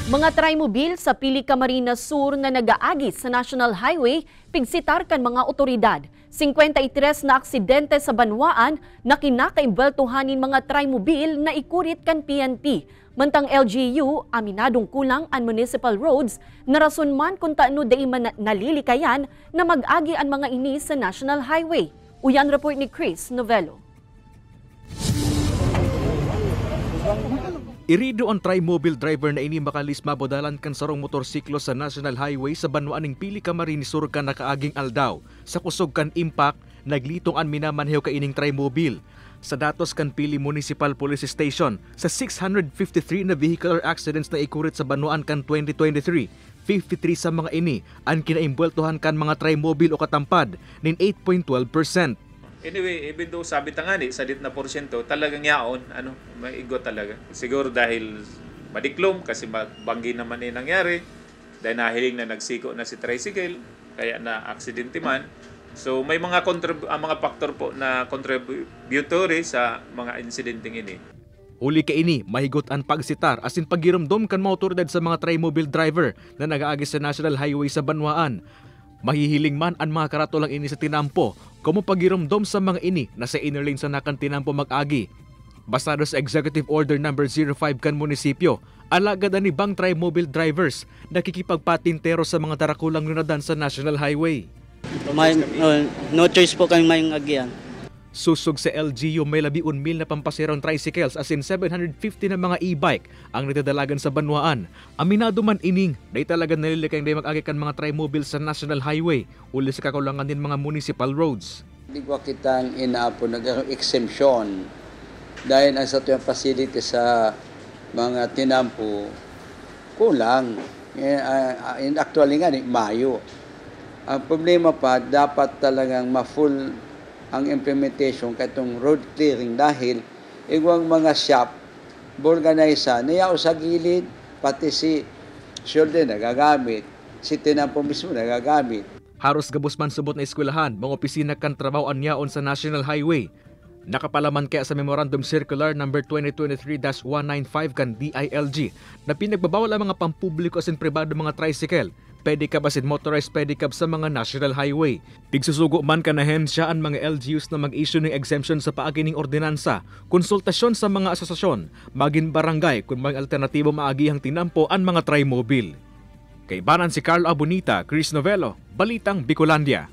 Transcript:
Mga trimobil sa Pili Camarines Sur na nagaagis sa National Highway, pigsitar kan mga otoridad. 53 na aksidente sa banwaan na kinakaimbeltuhanin mga trimobil na ikurit kan PNP. Mantang LGU, aminadong kulang ang municipal roads na rason man kung taano day man nalilikayan na mag-agi ang mga ini sa National Highway. Uyan report ni Chris Novello. Irido ang tri-mobile driver na ini makalis mabodalan kan sarong motorsiklo sa National Highway sa banwaan ng Pili Camarines Sur kan nakaaging aldaw. Sa kusog kan impact, naglitong an minamanhew ka ining tri-mobile. Sa datos kan Pili Municipal Police Station, sa 653 na vehicular accidents na ikurit sa banwaan kan 2023, 53 sa mga ini ang kinaimbweltuhan kan mga tri-mobile o katampad nin 8.12%. Anyway, even though sabi tangani sa dit na porsyento, talagang yaon, maigo talaga. Siguro dahil madiklom kasi banggi naman nangyari, dahil nahiling na nagsiko na si tricycle, kaya na aksidente man. So may mga mga factor po na contributory sa mga insidenteng ini. Uli ka ini, mahigot ang pagsitar asin pagirumdom kan mga otoridad sa mga tri-mobile driver na nagaagi sa National Highway sa banwaan. Mahihiling man ang mga karatulang ini sa tinampo, kumo pagirumdom sa mga ini na sa inner lane sa nakan tinampo mag-agi. Basado sa Executive Order No. 05 kan munisipyo, alagad ni bang tri-mobile drivers nakikipagpatintero sa mga tarakulang lunadan sa National Highway. No choice po kami mayong agian. Susog sa LGU may 11,000 na pampasirong tricycles as in 750 na mga e-bike ang natidalagan sa banwaan. Aminado man ining, day talaga nalilikang day mag-agikan mga tri-mobile sa National Highway uli sa kakulangan din mga municipal roads. Hindi ko kitang inaapo nag-exemption dahil ang sa tuyang facility sa mga tinampo kulang. Actually nga, Mayo. Ang problema pa, dapat talagang ma-full ang implementation katong road clearing dahil igwang mga shop organisa niya sa gilid pati si shoulder nagagamit, si tinampo mismo nagagamit. Haros gabos man subot na eskwelahan, mga opisina kan trabaho anyaon sa National Highway. Nakapalaman kaya sa Memorandum Circular No. 2023-195 kan DILG na pinagbabawal ang mga pampubliko asin pribado mga tricycle, pedicab asin motorized pedicab sa mga National Highway. Pigsusugo man kan ahensya ang mga LGUs na mag-issue ng exemption sa paagi ning ordinansa, konsultasyon sa mga asosasyon, maging barangay kung may alternatibo maagihang tinampo ang mga tri-mobile. Kay Banan si Carlo Abonita, Chris Novello, Balitang Bicolandia.